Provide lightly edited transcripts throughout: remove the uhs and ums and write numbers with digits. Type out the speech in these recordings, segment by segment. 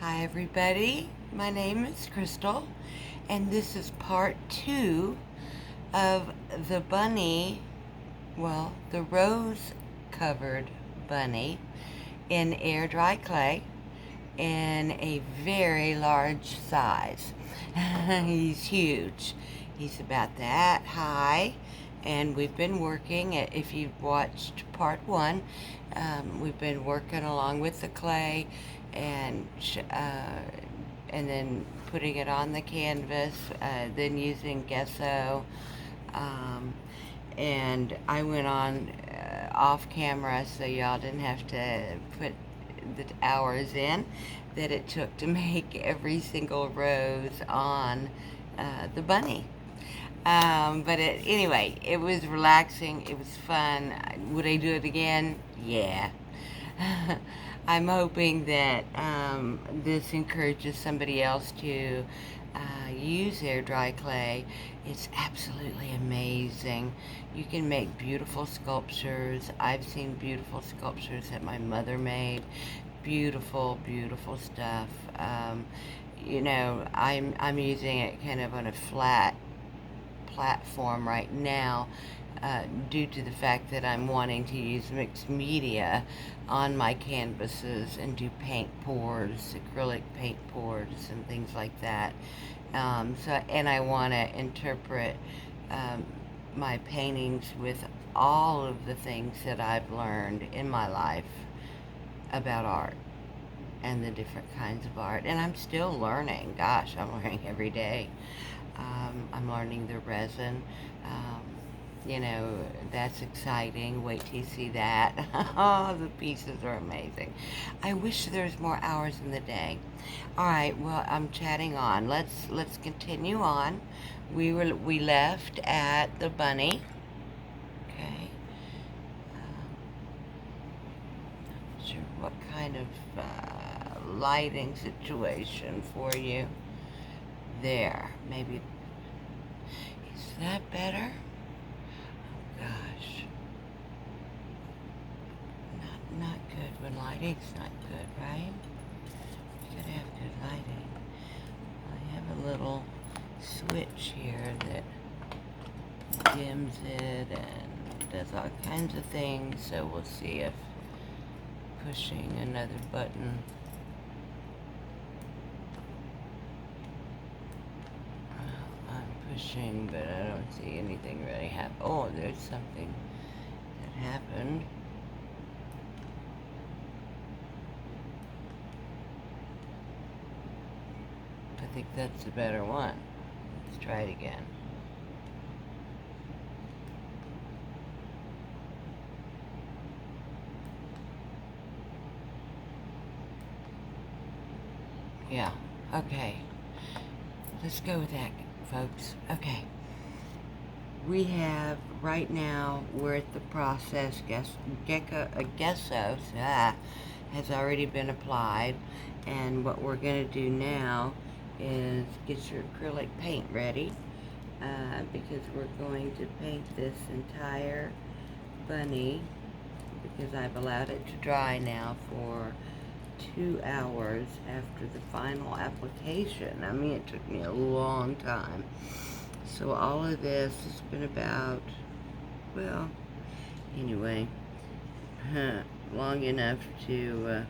Hi everybody, my name is Crystal, and this is part 2 of the bunny, the rose covered bunny in air dry clay in a very large size. He's huge. He's about that high, and we've been working, if you've watched part 1, we've been working along with the clay and then putting it on the canvas, then using gesso, and I went on off camera so y'all didn't have to put the hours in that it took to make every single rose on the bunny. Anyway, it was relaxing. It was fun. Would I do it again? Yeah. I'm hoping that this encourages somebody else to use air dry clay. It's absolutely amazing. You can make beautiful sculptures. I've seen beautiful sculptures that my mother made. Beautiful, beautiful stuff. I'm using it kind of on a flat platform right now due to the fact that I'm wanting to use mixed media on my canvases and do paint pours, acrylic paint pours and things like that. And I want to interpret my paintings with all of the things that I've learned in my life about art and the different kinds of art. And I'm still learning. Gosh, I'm learning every day. I'm learning the resin. That's exciting. Wait till you see that. Oh, the pieces are amazing. I wish there's more hours in the day. All right, well, I'm chatting on. Let's continue on. We left at the bunny. Okay. Not sure what kind of lighting situation for you. There, maybe. Is that better? Oh gosh. Not good when lighting's not good, right? You gotta have good lighting. I have a little switch here that dims it and does all kinds of things, so we'll see if pushing another button pushing, but I don't see anything really happen. Oh, there's something that happened. I think that's the better one. Let's try it again. Yeah, okay. Let's go with that, folks. Okay. We have, right now, we're at the process, gesso has already been applied, and what we're going to do now is get your acrylic paint ready, because we're going to paint this entire bunny, because I've allowed it to dry now for 2 hours after the final application. I mean, it took me a long time. So all of this has been about, anyway, long enough to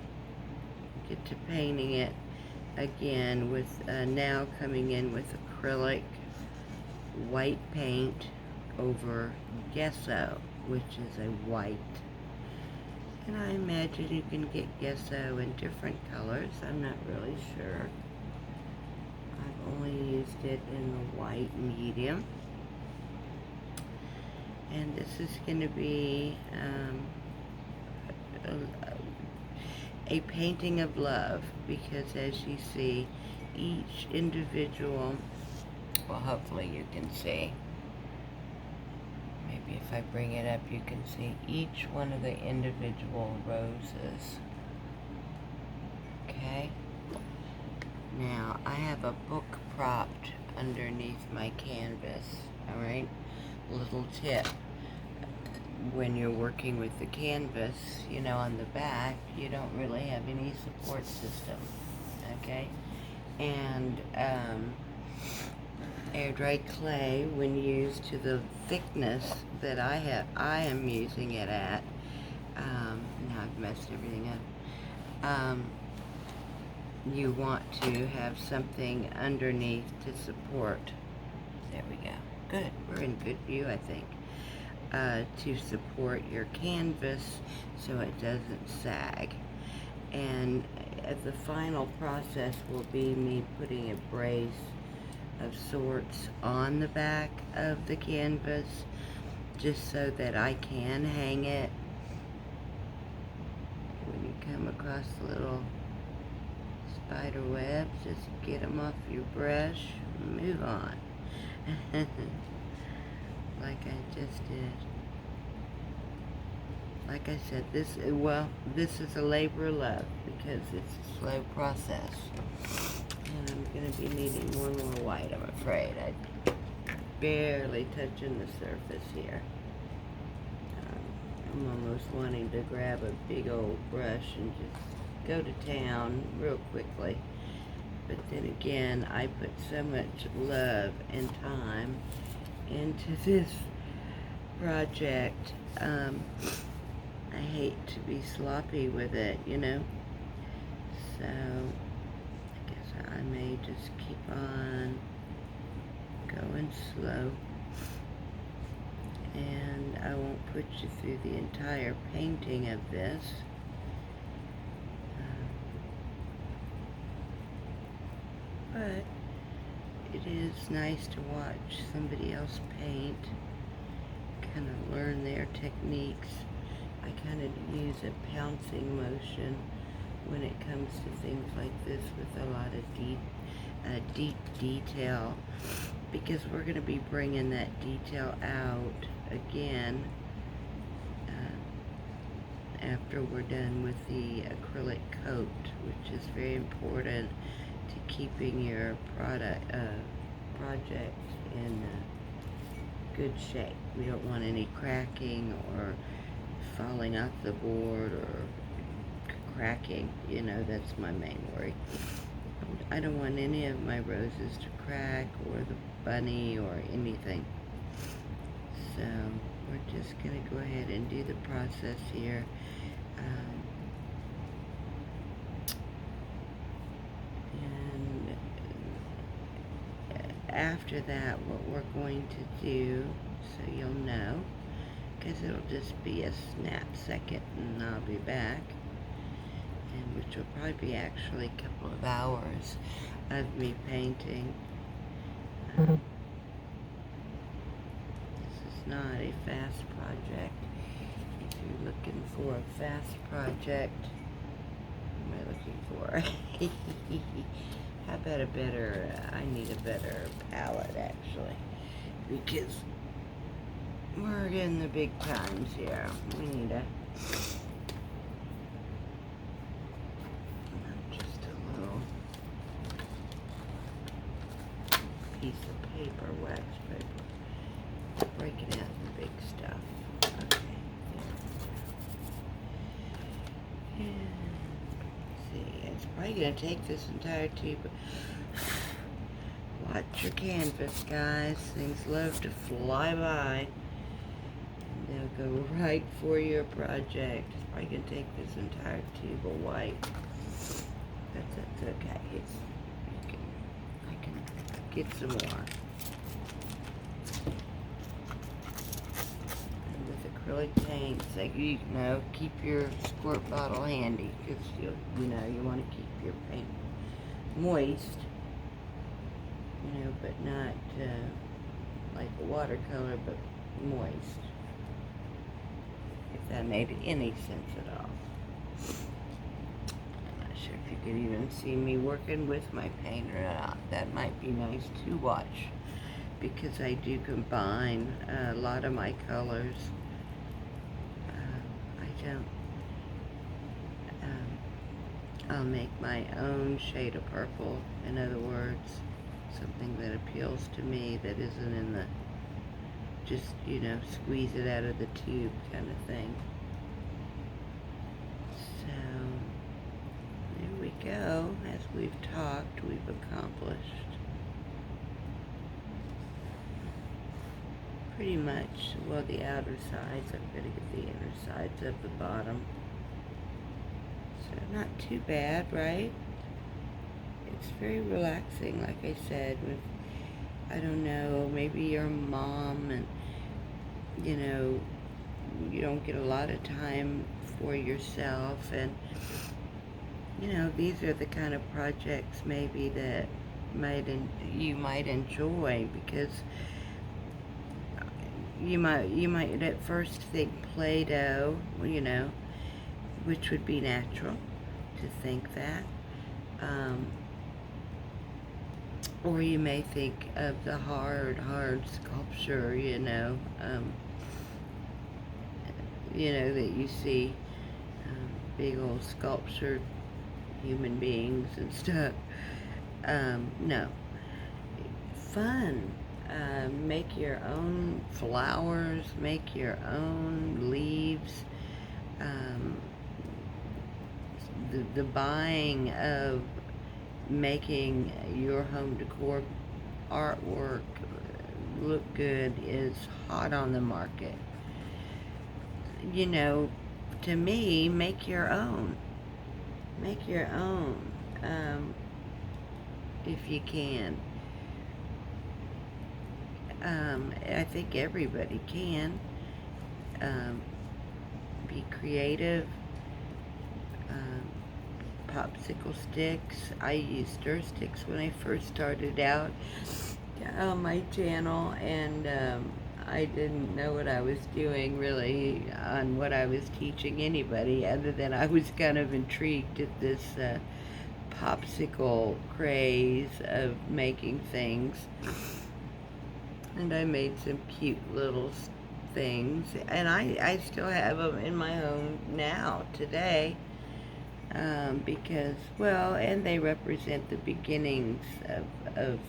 get to painting it again with, now coming in with acrylic white paint over gesso, which is a white. And I imagine you can get gesso in different colors. I'm not really sure. I've only used it in the white medium. And this is going to be a painting of love, because as you see, each individual, well, hopefully you can see. Maybe if I bring it up, you can see each one of the individual roses. Okay? Now, I have a book propped underneath my canvas, alright? Little tip. When you're working with the canvas, on the back, you don't really have any support system. okay? And air dried clay, when used to the thickness that I am using it at, now I've messed everything up, you want to have something underneath to support. There we go. Good. We're in good view, I think. To support your canvas so it doesn't sag. And the final process will be me putting a brace of sorts on the back of the canvas just so that I can hang it. When you come across the little spider webs, just get them off your brush and move on. Like I just did. Like I said, this is a labor of love because it's a slow process. And I'm going to be needing one more white, I'm afraid. I'm barely touching the surface here. I'm almost wanting to grab a big old brush and just go to town real quickly. But then again, I put so much love and time into this project. I hate to be sloppy with it, you know. So, I guess I may just keep on going slow. And I won't put you through the entire painting of this. But it is nice to watch somebody else paint, kind of learn their techniques. I kind of use a pouncing motion when it comes to things like this with a lot of deep detail, because we're going to be bringing that detail out again after we're done with the acrylic coat, which is very important to keeping your project in good shape. We don't want any cracking or falling off the board or cracking, you know, that's my main worry. I don't want any of my roses to crack or the bunny or anything. So we're just going to go ahead and do the process here. And after that, what we're going to do, so you'll know, because it'll just be a snap second and I'll be back, and which will probably be actually a couple of hours of me painting. This is not a fast project. If you're looking for a fast project, what am I looking for? How about a better, I need a better palette actually, because we're in the big times here. We need just a little piece of paper, wax paper. Breaking out the big stuff. Okay. And see, it's probably going to take this entire tube. Watch your canvas, guys. Things love to fly by. They'll go right for your project. It's probably going to take this entire tube of white. That's okay. I can get some more. And with acrylic paints, like, you know, keep your squirt bottle handy, because you want to keep your paint moist, you know, but not like a watercolor, but moist. If that made any sense at all. I'm not sure if you could even see me working with my paint or not. That might be nice to watch, because I do combine a lot of my colors. I'll make my own shade of purple, in other words, something that appeals to me that isn't in the just, you know, squeeze it out of the tube kind of thing. So, there we go. As we've talked, we've accomplished pretty much, well, the outer sides. I'm going to get the inner sides of the bottom. So not too bad, right? It's very relaxing, like I said, with, I don't know, maybe your mom and, you know, you don't get a lot of time for yourself, and, you know, these are the kind of projects maybe that you might enjoy, because you might at first think Play-Doh, you know, which would be natural to think that. Or you may think of the hard sculpture, you know, that you see, big old sculptured human beings and stuff. No. Fun. Make your own flowers, make your own leaves. The buying of making your home decor artwork look good is hot on the market. You know, to me, make your own. Make your own, if you can. I think everybody can. Be creative. Popsicle sticks. I used stir sticks when I first started out on my channel, and I didn't know what I was doing really on what I was teaching anybody, other than I was kind of intrigued at this popsicle craze of making things. And I made some cute little things, and I still have them in my home now, today. Because, well, and they represent the beginnings of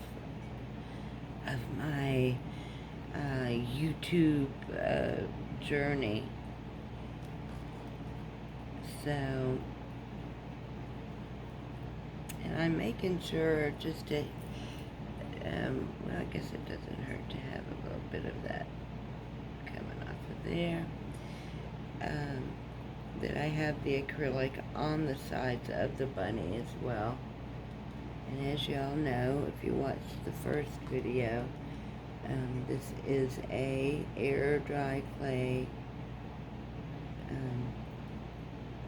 my YouTube journey. So, and I'm making sure just to, well, I guess it doesn't hurt to have a little bit of that coming off of there. That I have the acrylic on the sides of the bunny as well. And as y'all know, if you watched the first video, this is a air dry clay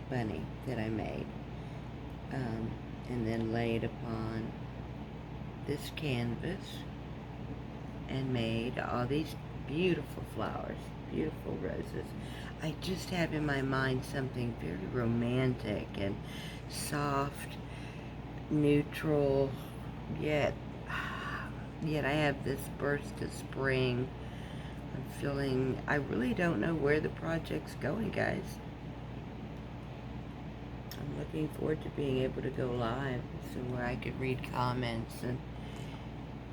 bunny that I made, and then laid upon this canvas and made all these beautiful flowers, beautiful roses. I just have in my mind something very romantic and soft, neutral, yet I have this burst of spring. I'm feeling, I really don't know where the project's going, guys. I'm looking forward to being able to go live, so where I could read comments and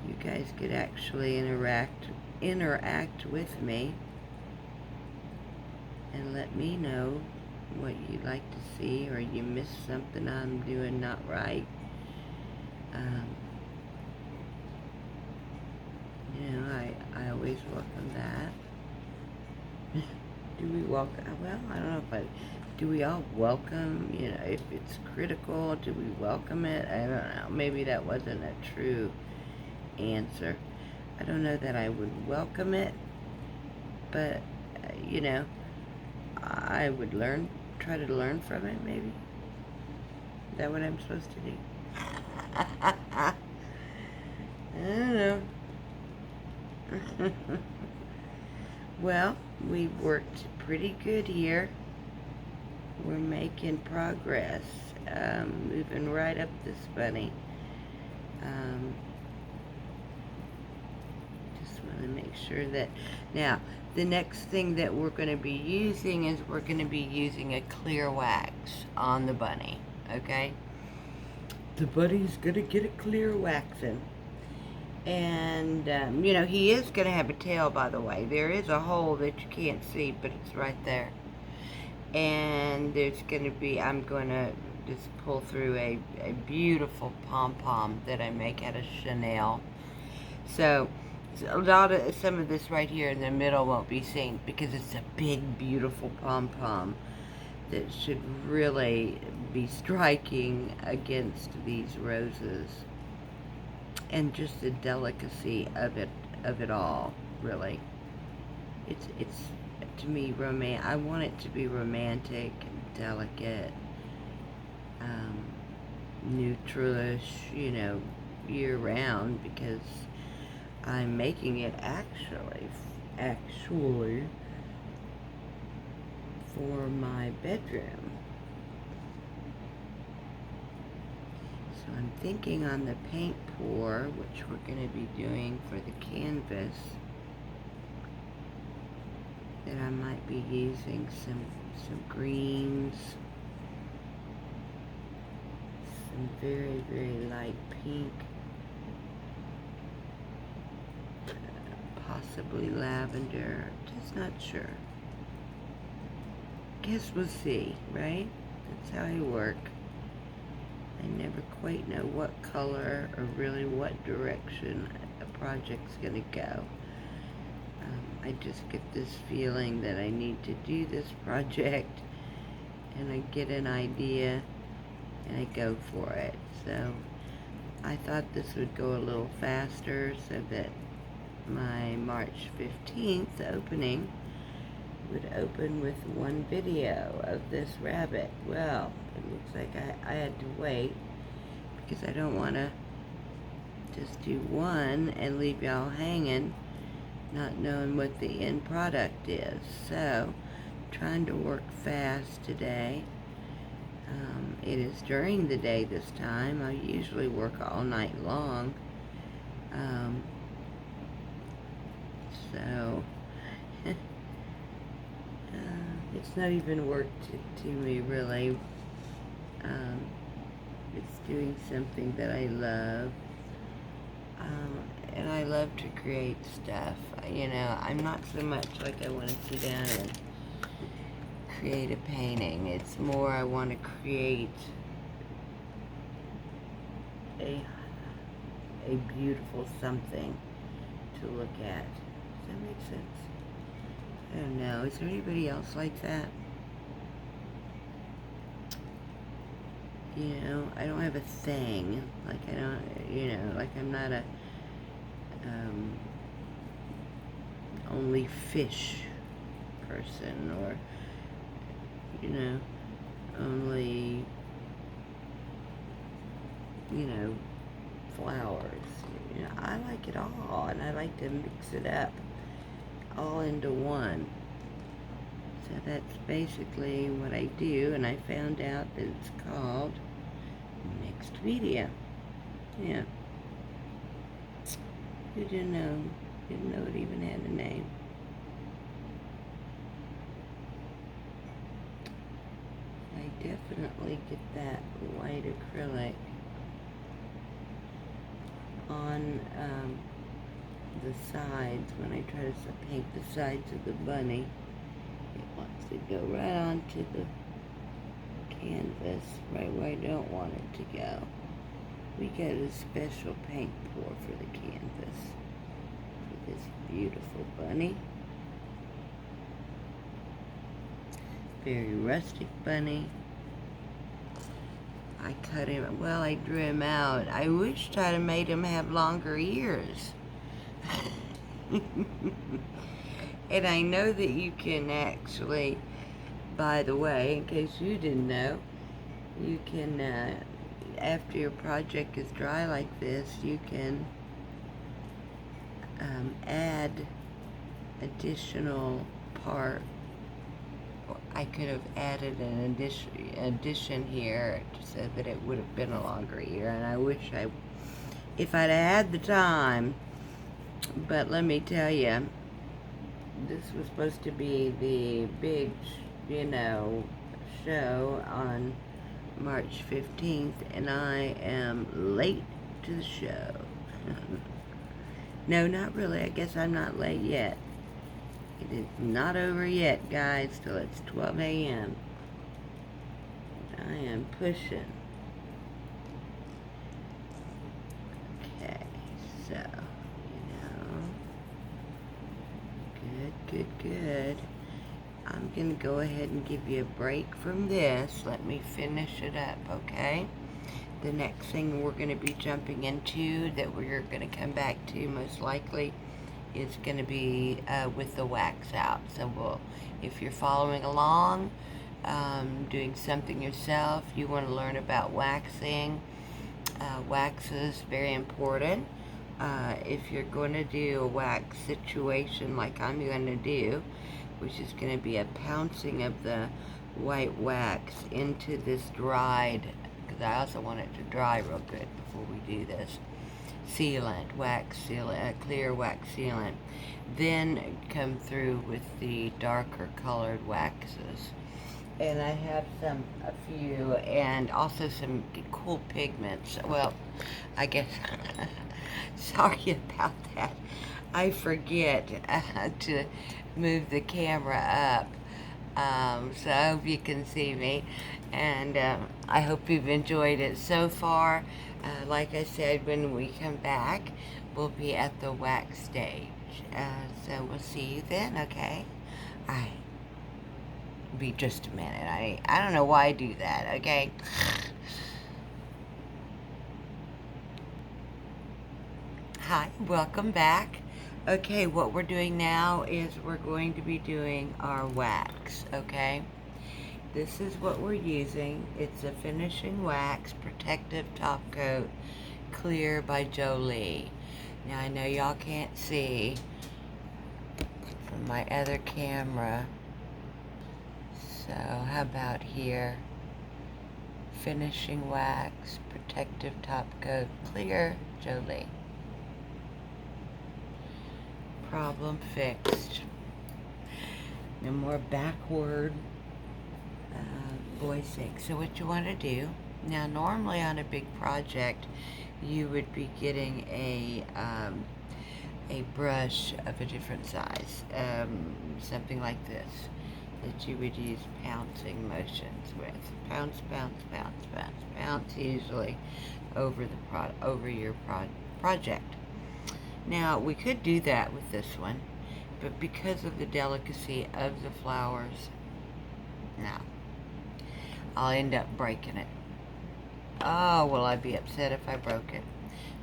you guys could actually interact with me and let me know what you'd like to see, or you missed something I'm doing not right. You know, I always welcome that. Do we welcome, well, I don't know if do we all welcome, you know, if it's critical, do we welcome it? I don't know, maybe that wasn't a true answer. I don't know that I would welcome it, but, you know, I would try to learn from it, maybe. Is that what I'm supposed to do? I don't know. Well, we've worked pretty good here. We're making progress, moving right up this bunny. Just want to make sure that, now, the next thing that we're going to be using is we're going to be using a clear wax on the bunny, okay? The bunny's going to get a clear waxing. And, you know, he is going to have a tail, by the way. There is a hole that you can't see, but it's right there. And there's going to be, I'm going to just pull through a beautiful pom-pom that I make out of Chanel. So some of this right here in the middle won't be seen because it's a big, beautiful pom-pom that should really be striking against these roses. And just the delicacy of it all, really. It's to me I want it to be romantic and delicate, neutralish, you know, year round, because I'm making it actually for my bedroom. So I'm thinking on the paint pour, which we're going to be doing for the canvas, that I might be using some greens, some very, very light pink, possibly lavender, just not sure. Guess we'll see, right? That's how I work. I never quite know what color or really what direction a project's gonna go. I just get this feeling that I need to do this project, and I get an idea and I go for it. So I thought this would go a little faster so that my March 15th opening would open with one video of this rabbit. Well, it looks like I had to wait because I don't want to just do one and leave y'all hanging not knowing what the end product is. So trying to work fast today. It is during the day this time. I usually work all night long. So it's not even work to me, really. It's doing something that I love. And I love to create stuff. You know, I'm not so much like I want to sit down and create a painting. It's more I want to create a beautiful something to look at. Does that make sense? I don't know. Is there anybody else like that? You know, I don't have a thing. Like, I don't, you know, like I'm not a only fish person, or, you know, only, you know, flowers. You know, I like it all, and I like to mix it up all into one. So that's basically what I do, and I found out that it's called mixed media. Yeah. Who didn't know? Didn't know it even had a name. I definitely get that white acrylic on the sides when I try to paint the sides of the bunny. It wants to go right onto the canvas, right where I don't want it to go. We got a special paint pour for the canvas for this beautiful bunny. Very rustic bunny. I cut him, well, I drew him out. I wished I'd have made him have longer ears. And I know that you can actually, by the way, in case you didn't know, you can, after your project is dry like this, you can add additional part. I could have added an addition here so that it would have been a longer ear, and I wish if I'd had the time. But let me tell you, this was supposed to be the big, you know, show on March 15th, and I am late to the show. No, not really. I guess I'm not late yet. It is not over yet, guys, till it's 12 a.m. I am pushing. Okay, so, good. I'm going to go ahead and give you a break from this. Let me finish it up, okay? The next thing we're going to be jumping into that we're going to come back to most likely is going to be with the wax out. So if you're following along, doing something yourself, you want to learn about waxing. Wax is very important. If you're going to do a wax situation like I'm going to do, which is going to be a pouncing of the white wax into this dried, because I also want it to dry real good before we do this, sealant, wax sealant, clear wax sealant. Then come through with the darker colored waxes. And I have a few, and also some cool pigments. Well, I guess, sorry about that. I forget to move the camera up. So I hope you can see me. And I hope you've enjoyed it so far. Like I said, when we come back, we'll be at the wax stage. So we'll see you then, okay? All right. Be just a minute. I don't know why I do that, okay? Hi, welcome back. Okay, what we're doing now is we're going to be doing our wax, okay? This is what we're using. It's a finishing wax, protective top coat, clear by Jolie. Now I know y'all can't see from my other camera. So how about here? Finishing wax, protective top coat, clear, Jolie. Problem fixed. No more backward voicing. So what you want to do, now normally on a big project, you would be getting a brush of a different size, something like this, that you would use pouncing motions with. Pounce, pounce, pounce, pounce, pounce, usually over your project. Now, we could do that with this one, but because of the delicacy of the flowers, no. I'll end up breaking it. Oh, will I be upset if I broke it?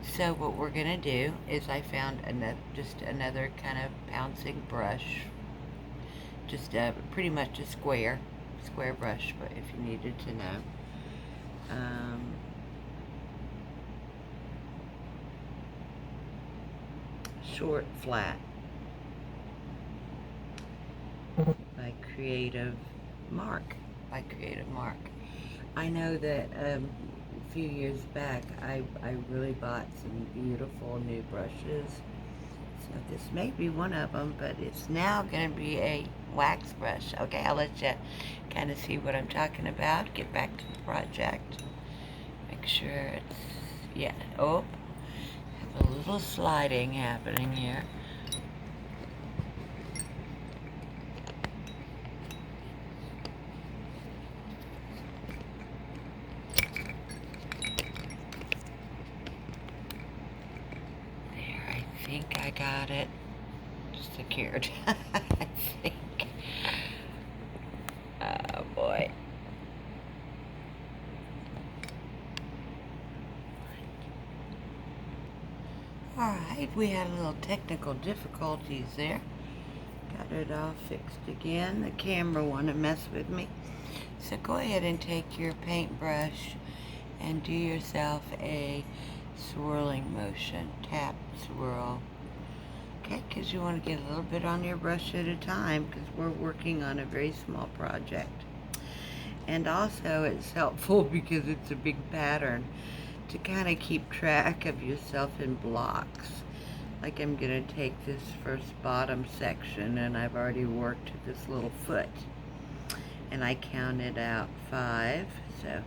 So what we're going to do is I found just another kind of pouncing brush. Just pretty much a square brush, but if you needed to know. Short flat by Creative Mark. I know that a few years back I really bought some beautiful new brushes. So this may be one of them, but it's now going to be a wax brush. Okay, I'll let you kind of see what I'm talking about. Get back to the project. Make sure it's, yeah, oh, have a little sliding happening here. There, I think I got it secured. I think. Oh boy. Alright, we had a little technical difficulties there. Got it all fixed again. The camera wanted to mess with me. So go ahead and take your paintbrush and do yourself a swirling motion. Tap, swirl. Okay, because you want to get a little bit on your brush at a time, because we're working on a very small project. And also it's helpful because it's a big pattern to kind of keep track of yourself in blocks. Like I'm going to take this first bottom section, and I've already worked this little foot. And I counted out 5, so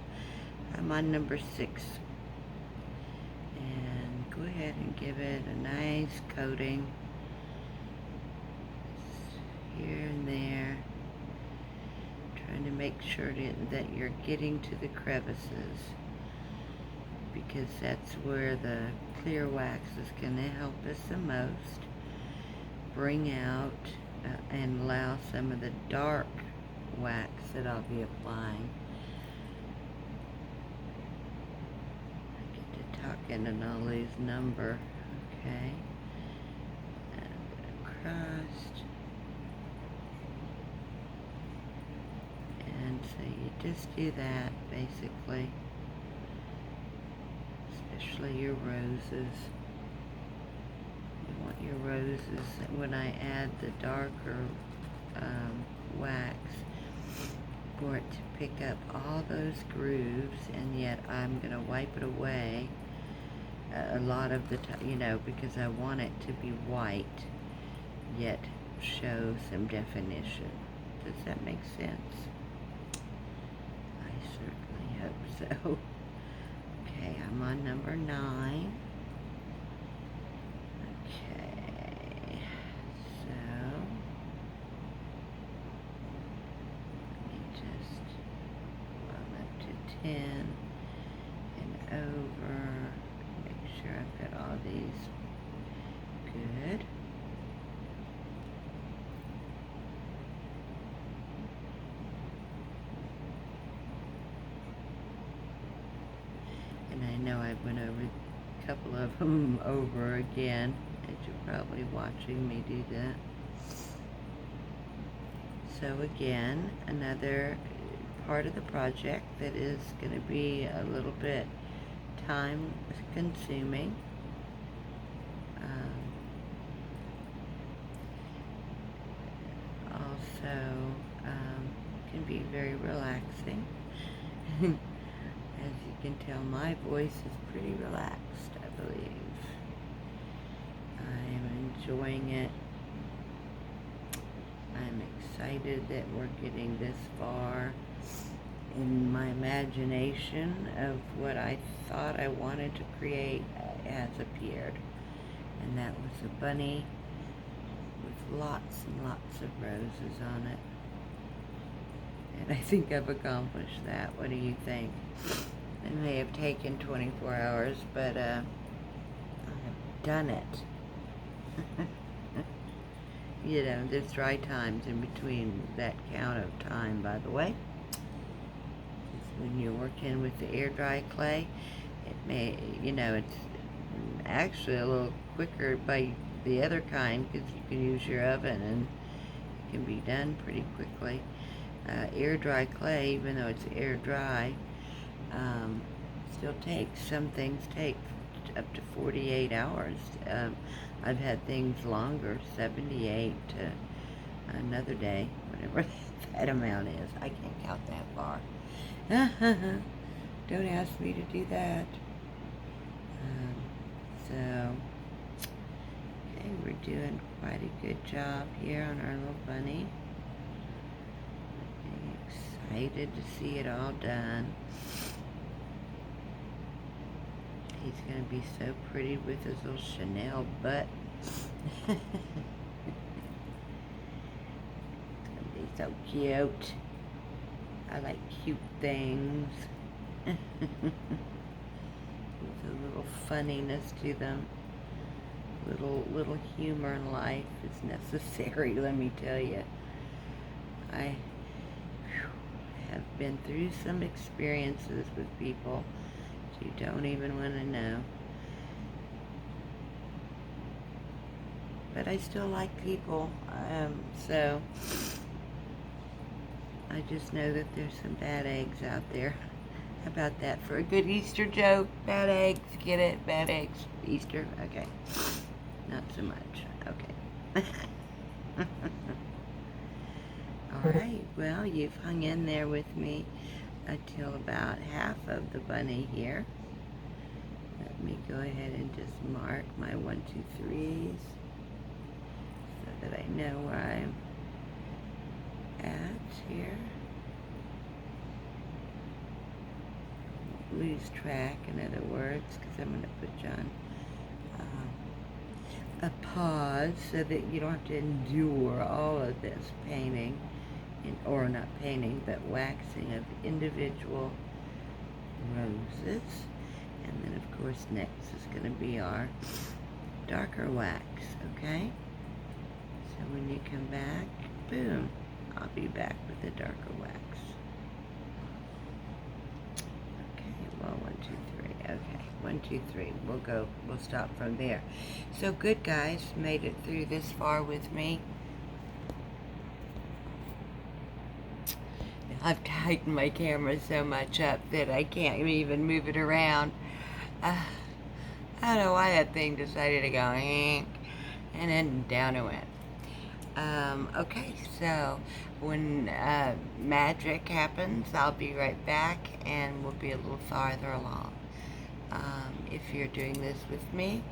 I'm on number 6. And go ahead and give it a nice coating here and there. Trying trying to make sure that you're getting to the crevices, because that's where the clear wax is going to help us the most bring out and allow some of the dark wax that I'll be applying. I get to talking and I'll lose number. Okay, and across, and so you just do that basically, especially your roses. You want your roses, when I add the darker wax, for it to pick up all those grooves, and yet I'm going to wipe it away a lot of the time, you know, because I want it to be white, yet show some definition. Does that make sense? I certainly hope so. Okay, I'm on number 9. Okay, so let me just, I'm up to 10 and over. Make sure I've got all these good. And I know I went over a couple of them over again, as you're probably watching me do that. So again, another part of the project that is going to be a little bit time consuming. Also can be very relaxing. As you can tell, my voice is pretty relaxed, I believe. I am enjoying it. I'm excited that we're getting this far in my imagination of what I thought I wanted to create has appeared. And that was a bunny with lots and lots of roses on it. And I think I've accomplished that. What do you think? It may have taken 24 hours, but I have done it. You know, there's dry times in between that count of time, by the way. When you're working with the air dry clay, it may, you know, it's actually a little quicker by the other kind, because you can use your oven and it can be done pretty quickly. Air dry clay, even though it's air dry, still takes, some things take up to 48 hours. I've had things longer, 78 to another day, whatever that amount is. I can't count that far. Don't ask me to do that. So, okay, we're doing quite a good job here on our little bunny. Excited to see it all done. He's going to be so pretty with his little Chanel butt. It's going to be so cute. I like cute things. There's a little funniness to them. Little humor in life is necessary, let me tell you. I have been through some experiences with people that you don't even want to know. But I still like people, so I just know that there's some bad eggs out there. How about that for a good Easter joke? Bad eggs, get it? Bad eggs, Easter, okay. Not so much, okay. Alright, well, you've hung in there with me until about half of the bunny here. Let me go ahead and just mark my 1, 2, 3s so that I know where I'm at here. Lose track, in other words, because I'm going to put you on a pause so that you don't have to endure all of this painting or not painting, but waxing of individual roses. And then of course next is going to be our darker wax, okay? So when you come back, boom, I'll be back with the darker wax. Okay, well, 1, 2, 3, okay, 1, 2, 3, we'll stop from there. So good, guys, made it through this far with me. I've tightened my camera so much up that I can't even move it around. I don't know why that thing decided to go, and then down it went. Okay, so when magic happens, I'll be right back and we'll be a little farther along. If you're doing this with me,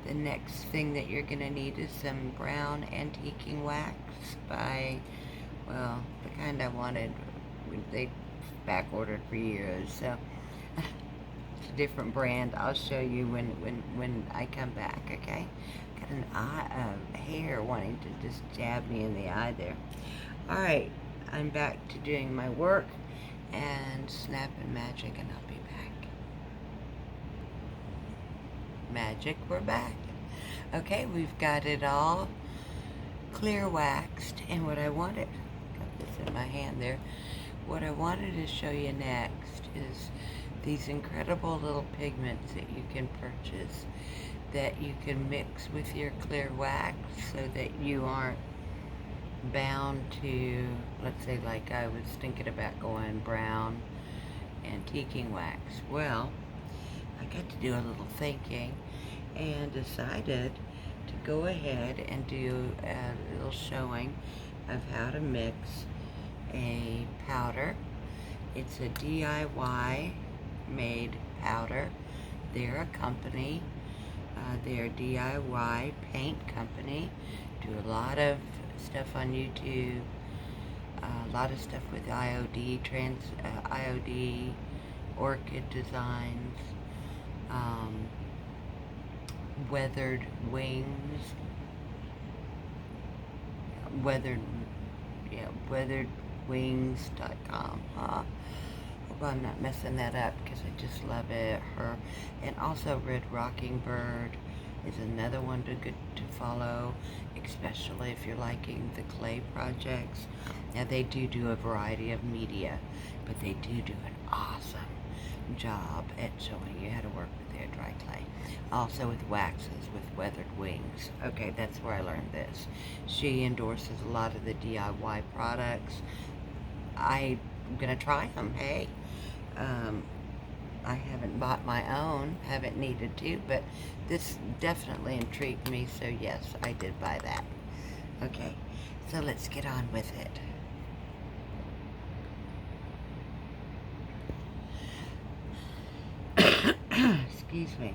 the next thing that you're going to need is some brown antiquing wax by, well, the kind I wanted. They back ordered for years, so it's a different brand. I'll show you when I come back, okay? Got an eye, hair wanting to just jab me in the eye there. Alright, I'm back to doing my work and snap and magic, and I'll be back. Magic, we're back. Okay, we've got it all clear waxed, and what I wanted, got this in my hand there, what I wanted to show you next is these incredible little pigments that you can purchase that you can mix with your clear wax so that you aren't bound to, let's say like I was thinking about going brown antiquing wax. Well, I got to do a little thinking and decided to go ahead and do a little showing of how to mix a powder. It's a DIY made powder. They're a company. They're a DIY paint company. Do a lot of stuff on YouTube. A lot of stuff with IOD, IOD, orchid designs, weathered wings, weatheredwings.com. Hope I'm not messing that up because I just love it. Her, and also Red Rocking Bird is another one good to follow, especially if you're liking the clay projects. Now they do a variety of media, but they do an awesome job at showing you how to work with their dry clay. Also with waxes, with weathered wings. Okay, that's where I learned this. She endorses a lot of the DIY products. I'm gonna try them, hey. I haven't bought my own, haven't needed to, but this definitely intrigued me, so yes, I did buy that. Okay, so let's get on with it. Excuse me.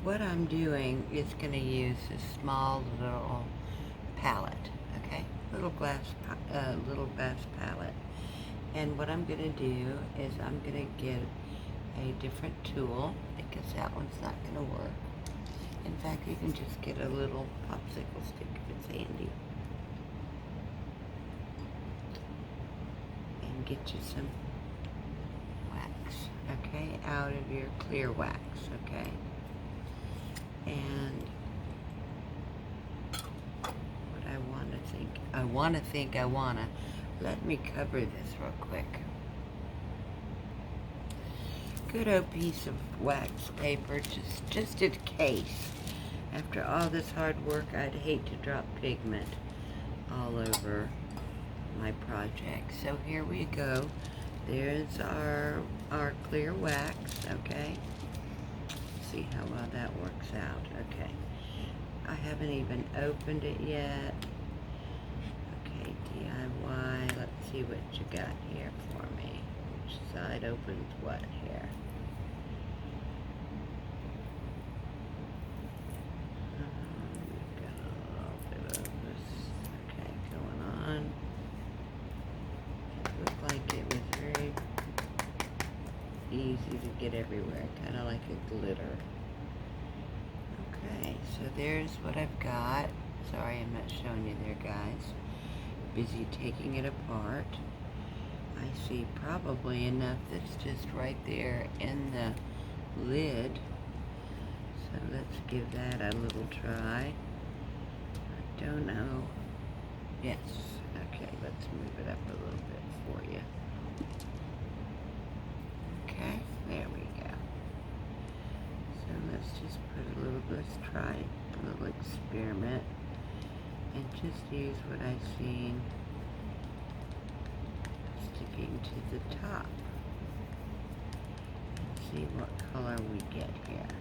What I'm doing is going to use this small little palette, okay? Little glass palette. And what I'm going to do is I'm going to get a different tool because that one's not going to work. In fact, you can just get a little popsicle stick if it's handy. And get you some wax, okay, out of your clear wax, okay? And what I want to let me cover this real quick. Good old piece of wax paper, just in case. After all this hard work, I'd hate to drop pigment all over my project. So here we go. There's our clear wax, okay? See how well that works out. Okay, I haven't even opened it yet. Okay, DIY, let's see what you got here for me. Which side opens what here? We've got a little bit of this, okay, going on. It looked like it was very easy to get everywhere, kind of like a glitter. Okay, so there's what I've got. Sorry, I'm not showing you there, guys. busy taking it apart. I see probably enough that's just right there in the lid. So let's give that a little try. I don't know. Yes. Okay, let's move it up a little bit for you. Okay, there we go. So let's just put a little, let's try a little experiment and just use what I've seen sticking to the top and see what color we get here.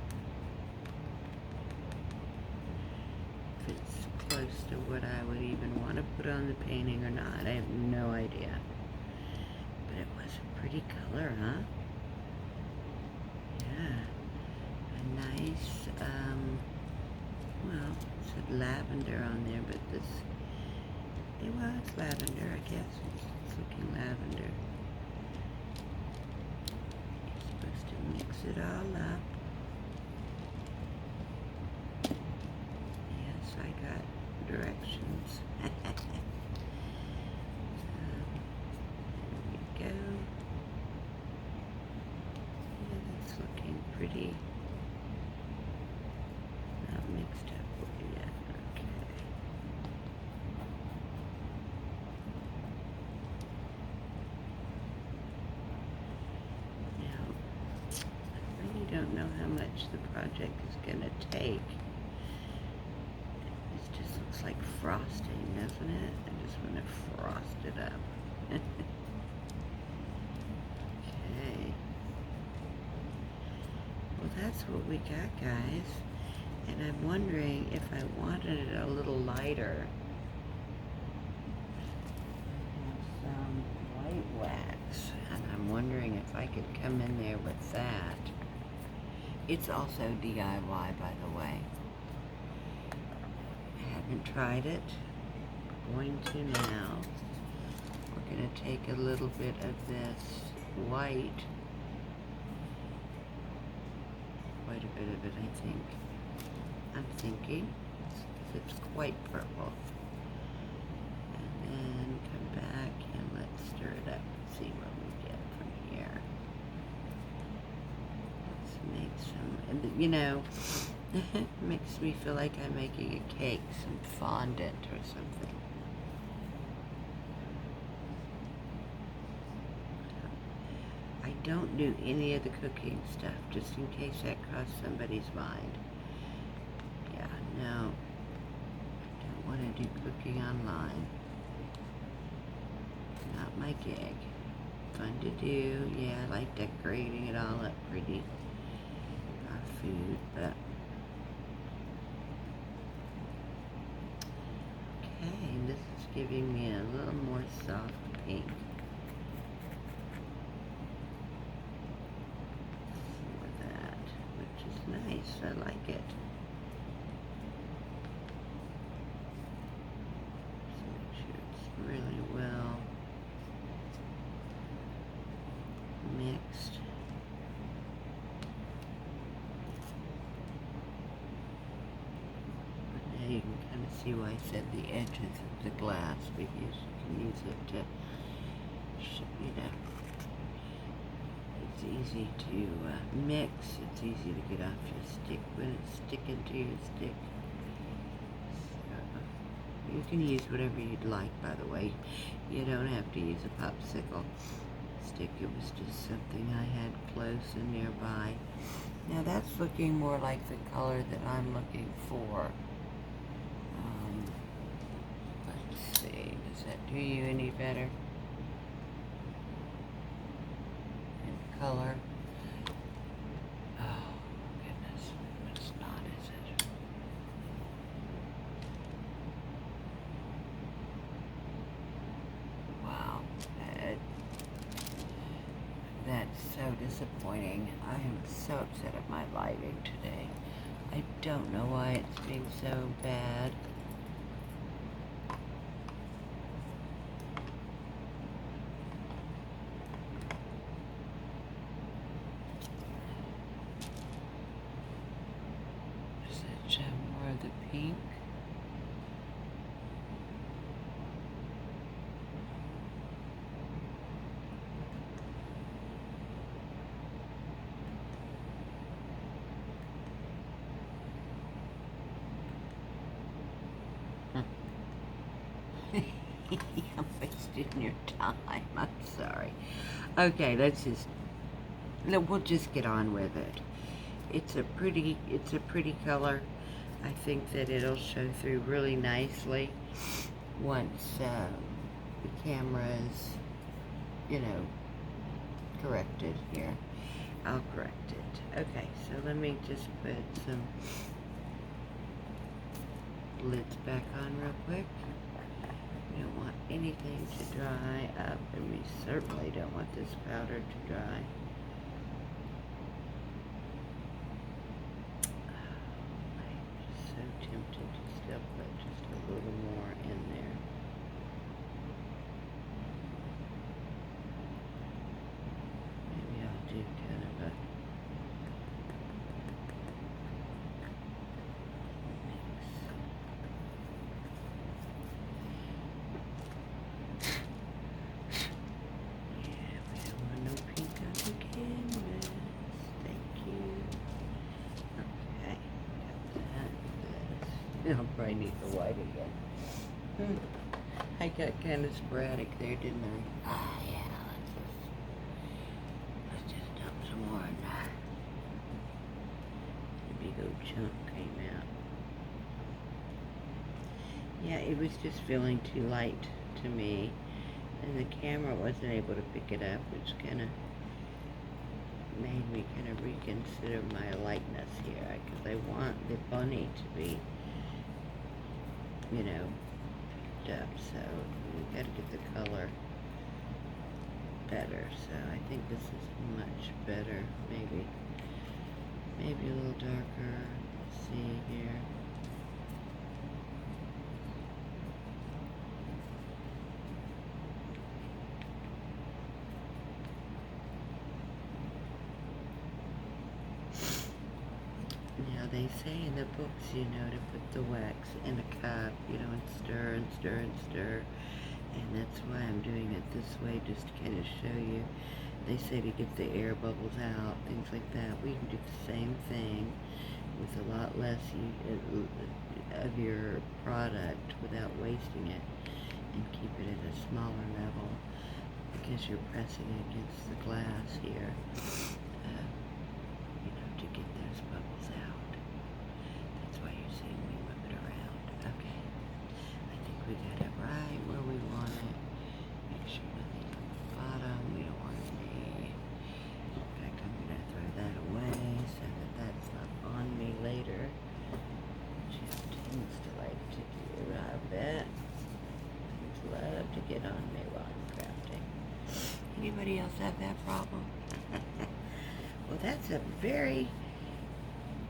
If it's close to what I would even want to put on the painting or not, I have no idea. But it was a pretty color, huh? Yeah. A nice, well, it said lavender on there, but this, well, it's lavender, I guess. It's looking lavender. You're supposed to mix it all up. Yes, I got directions. There we go. Yeah, that's looking pretty. Not mixed up yet. Okay. Now, I really don't know how much the project is going to take. It just looks like frosting, doesn't it? I just want to frost it up. Okay. Well, that's what we got, guys. And I'm wondering if I wanted it a little lighter. I have some white wax, and I'm wondering if I could come in there with that. It's also DIY, by the way. I haven't tried it. I'm going to now. We're going to take a little bit of this white. Quite a bit of it, I think. I'm thinking, it's quite purple. And then come back and let's stir it up and see what we get from here. Let's make some, and you know, it makes me feel like I'm making a cake, some fondant or something. I don't do any of the cooking stuff, just in case that crossed somebody's mind. No, I don't want to do cooking online. Not my gig. Fun to do, yeah, I like decorating it all up pretty. Our food, but... Okay, this is giving me a little more soft pink. For that, which is nice, I like it. Really well mixed. Now you can kind of see why I said the edges of the glass, because you can use it to, you know, it's easy to mix, it's easy to get off your stick when it's sticking to your stick. You can use whatever you'd like, by the way. You don't have to use a popsicle stick. It was just something I had close and nearby. Now that's looking more like the color that I'm looking for. Let's see, does that do you any better? In color? Oh, goodness. It's not, is it? That's so disappointing. I am so upset at my lighting today. I don't know why it's being so bad. Does that show more of the pink? wasting your time. I'm sorry. Okay, we'll just get on with it. It's a pretty color. I think that it'll show through really nicely once the camera is, you know, corrected here. I'll correct it. Okay, so let me just put some lids back on real quick. We don't want anything to dry up, and we certainly don't want this powder to dry. I'm just so tempted to still put just a little more in there. Maybe I'll do kind of a I'll probably need the white again. I got kind of sporadic there, didn't I? Ah, yeah, let's just dump some more in there. A big old chunk came out. Yeah, it was just feeling too light to me, and the camera wasn't able to pick it up, which kind of made me kind of reconsider my lightness here, because I want the bunny to be, you know, picked up, so we've got to get the color better. So I think this is much better. Maybe a little darker. Let's see here. Now they say in the books, you know, to put the wax in a cup, you know, and stir and stir and stir. And that's why I'm doing it this way, just to kind of show you. They say to get the air bubbles out, things like that. We can do the same thing with a lot less of your product without wasting it, and keep it at a smaller level because you're pressing against the glass here, you know, to get those bubbles out. That's why you're seeing me whip it around. Okay, I think we got it right where we want it. Make sure nothing on the bottom. We don't want any. In fact, I'm going to throw that away so that that's not on me later. She tends to like to do, I bet. Things love to get on me while I'm crafting. Anybody else have that problem? Well, that's a very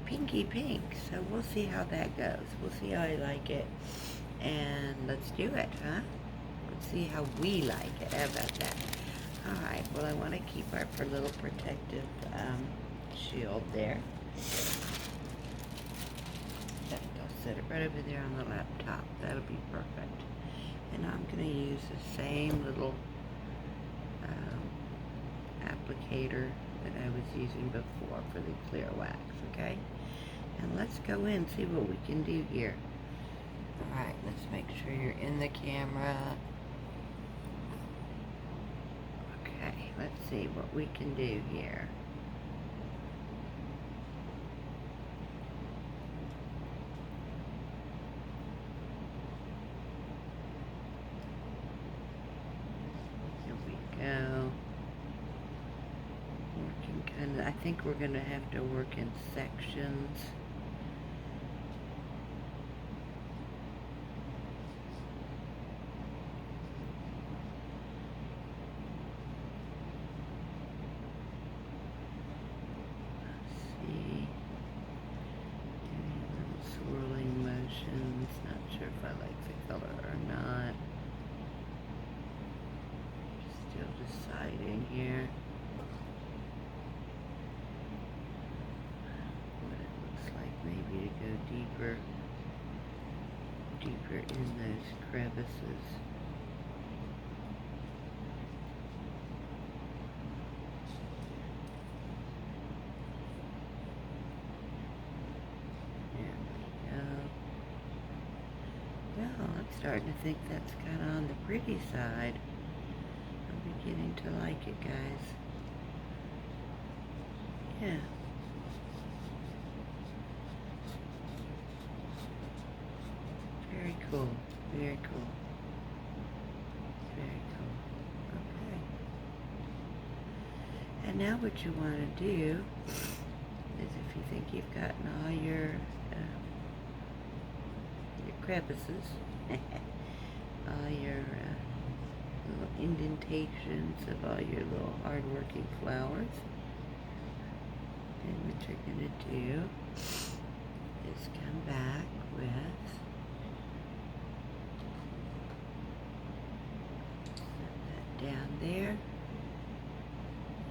pinky pink, so we'll see how that goes. We'll see how I like it, and let's do it, huh? Let's see how we like it. How about that? All right, well, I want to keep our little protective shield there. I'll set it right over there on the laptop. That'll be perfect. And I'm going to use the same little applicator that I was using before for the clear wax, okay? And let's go in and see what we can do here. All right, let's make sure you're in the camera. Okay, let's see what we can do here. Here we go. I think we're going to have to work in sections. Let's see. Doing little swirling motions. Not sure if I like the color or not. Still deciding here. Maybe to go deeper in those crevices. There we go. Well, I'm starting to think that's kind of on the pretty side. beginning to like it, guys. Yeah. Very cool. Very cool. Very cool. Okay. And now what you want to do is, if you think you've gotten all your crevices, all your little indentations of all your little hard-working flowers, then what you're going to do is come back with that down there.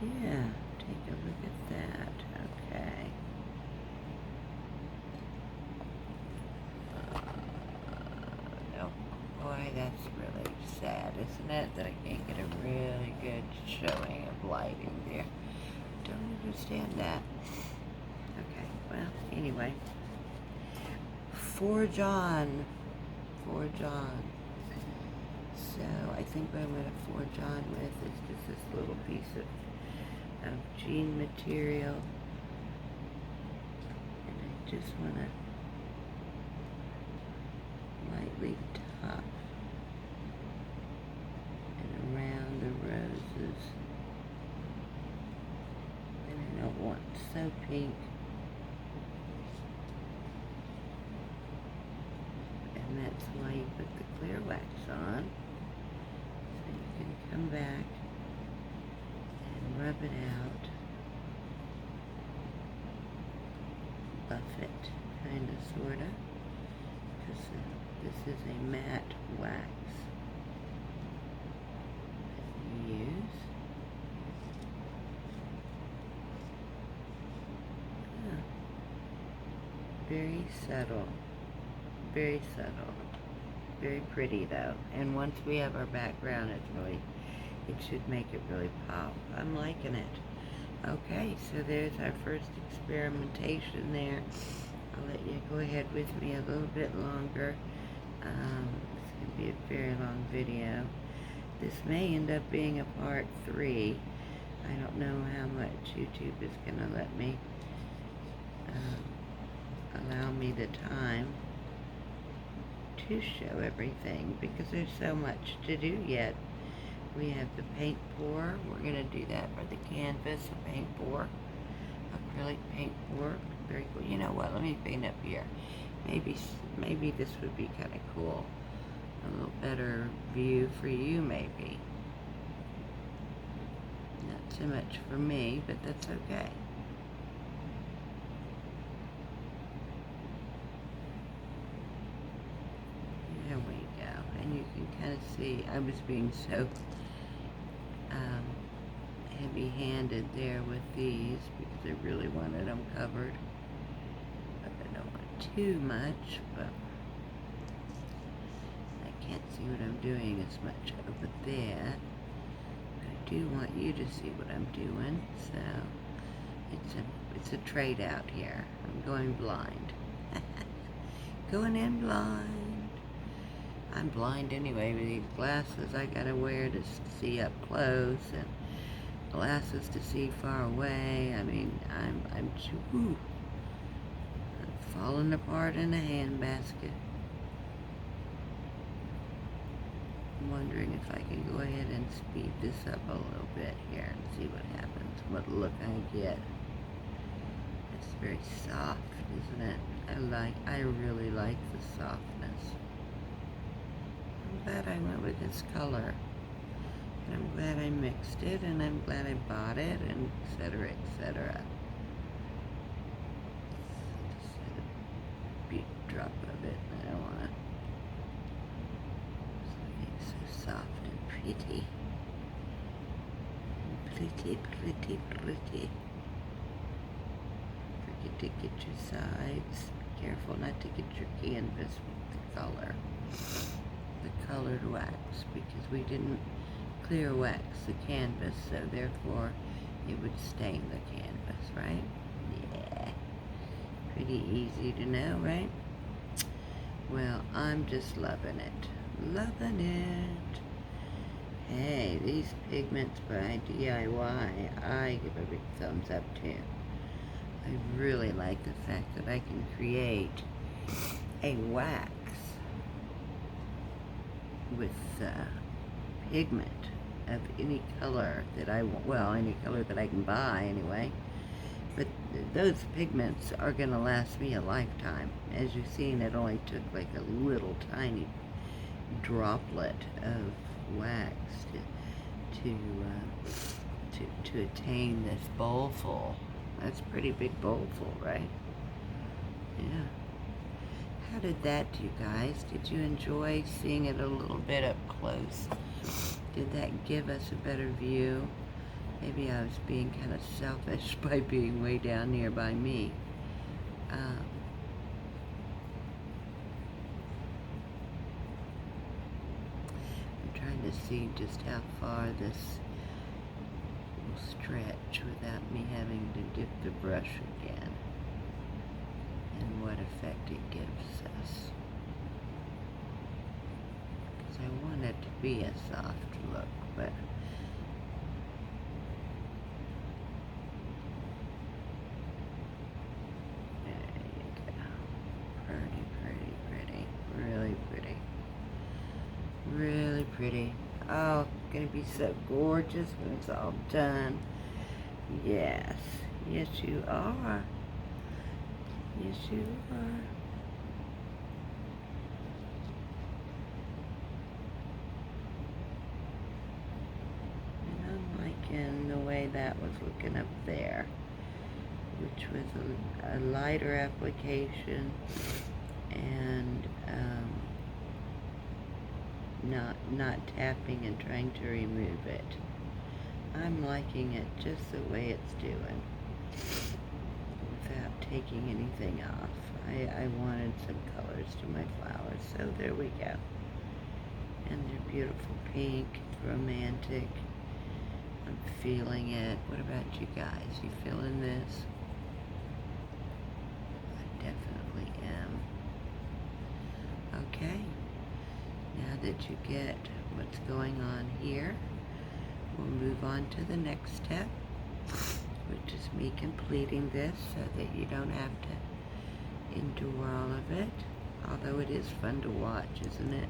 Yeah, take a look at that. Okay. No, boy, that's really sad, isn't it? That I can't get a really good showing of lighting there. Don't understand that. Okay, well, anyway. Forge on. Forge on. So, I think what I'm going to forge on with is just this little piece of jean material. And I just want to lightly top and around the roses. And I don't want so pink. And that's why you put the clear wax on. So you can come back and rub it out. Buff it, kind of, sort of. Because this is a matte wax that you use. Yeah. Very subtle. Very subtle. Very pretty though. And once we have our background, it should make it really pop. I'm liking it. Okay, so there's our first experimentation there. I'll let you go ahead with me a little bit longer. It's going to be a very long video. This may end up being a part 3. I don't know how much YouTube is going to let me, allow me the time to show everything, because there's so much to do yet. We have the paint pour. We're going to do that for the canvas, the paint pour, acrylic paint pour. Very cool. You know what? Let me paint up here. Maybe this would be kind of cool. A little better view for you, maybe. Not too much for me, but that's okay. There we go. And you can kind of see I was being so heavy-handed there with these because I really wanted them covered. But I don't want too much, but I can't see what I'm doing as much over there. I do want you to see what I'm doing, so it's a trade out here. I'm going blind. Going in blind. I'm blind anyway with these glasses I gotta wear to see up close, and glasses to see far away. I mean, I'm falling apart in a handbasket. I'm wondering if I can go ahead and speed this up a little bit here and see what happens, what look I get. It's very soft, isn't it? I really like the softness. I'm glad I went with this color. And I'm glad I mixed it, and I'm glad I bought it, and etc., etc. Just had a big drop of it, and I don't want to. It's so soft and pretty. Pretty, pretty, pretty. Forget to get your sides. Be careful not to get your canvas with the color. The colored wax, because we didn't clear wax the canvas, so therefore it would stain the canvas, right? Yeah. Pretty easy to know, right? Well, I'm just loving it. Loving it. Okay, these pigments by DIY, I give a big thumbs up to. I really like the fact that I can create a wax with pigment of any color that I want, well, any color that I can buy anyway. But those pigments are going to last me a lifetime. As you've seen, it only took like a little tiny droplet of wax to attain this bowlful. That's a pretty big bowlful, right? Yeah. How did that do, guys? Did you enjoy seeing it a little bit up close? Did that give us a better view? Maybe I was being kind of selfish by being way down here by me. I'm trying to see just how far this will stretch without me having to dip the brush again, and what effect it gives us. Because I want it to be a soft look, but really pretty. Oh, gonna be so gorgeous when it's all done. Yes, yes you are. Yes you are. And I'm liking the way that was looking up there, which was a lighter application and not tapping and trying to remove it. I'm liking it just the way it's doing, without taking anything off. I wanted some colors to my flowers, so there we go. And they're beautiful pink, romantic. I'm feeling it. What about you guys? You feeling this? I definitely am. Okay. Now that you get what's going on here, we'll move on to the next step, which is me completing this so that you don't have to endure all of it. Although it is fun to watch, isn't it?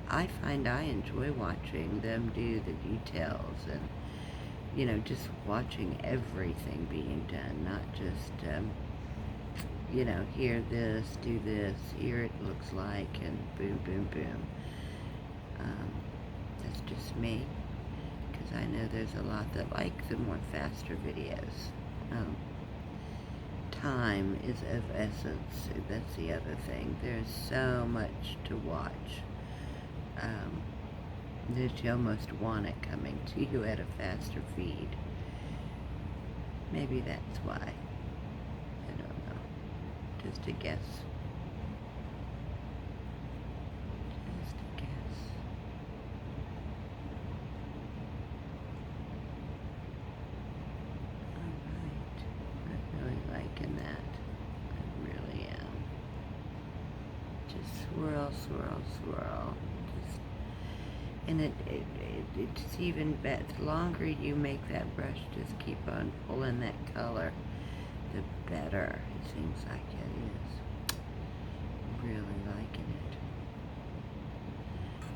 I find I enjoy watching them do the details and, you know, just watching everything being done, not just, you know, here this, do this, here it looks like, and boom, boom, boom. That's just me, because I know there's a lot that like the more faster videos. Time is of essence. That's the other thing. There's so much to watch that you almost want it coming to you at a faster feed. Maybe that's why. I don't know. Just a guess. Swirl, swirl, swirl. And it's even better. The longer you make that brush just keep on pulling that color, the better it seems like it is. Really liking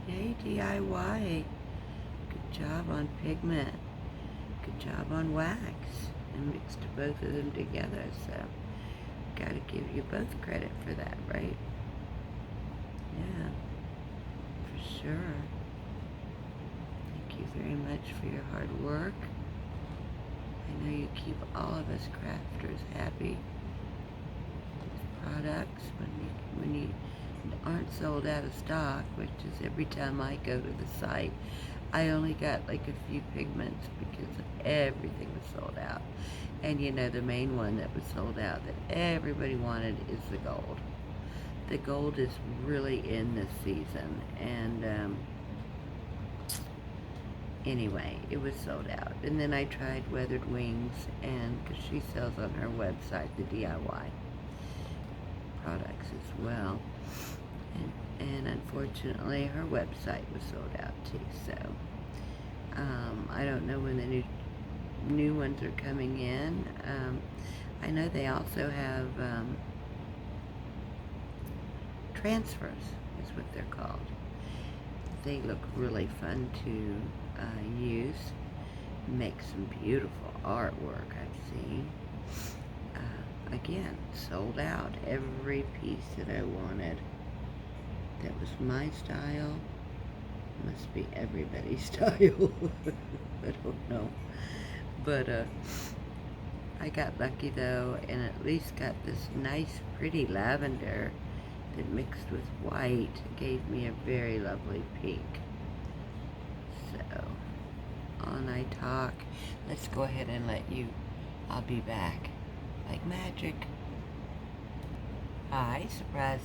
it. Yay, DIY. Good job on pigment. Good job on wax. And mixed both of them together, so gotta give you both credit for that, right? Yeah, for sure. Thank you very much for your hard work. I know you keep all of us crafters happy with products when you aren't sold out of stock, which is every time I go to the site. I only got like a few pigments because everything was sold out. And you know, the main one that was sold out that everybody wanted is the gold. The gold is really in this season, and anyway, it was sold out. And then I tried Weathered Wings, and because she sells on her website the DIY products as well, and unfortunately her website was sold out too. So I don't know when the new ones are coming in. I know they also have transfers, is what they're called. They look really fun to use. Make some beautiful artwork I've seen. Again, sold out. Every piece that I wanted that was my style. Must be everybody's style. I don't know. But I got lucky though, and at least got this nice pretty lavender that mixed with white gave me a very lovely pink. So, on I talk. Let's go ahead and I'll be back. Like magic. Hi, surprise.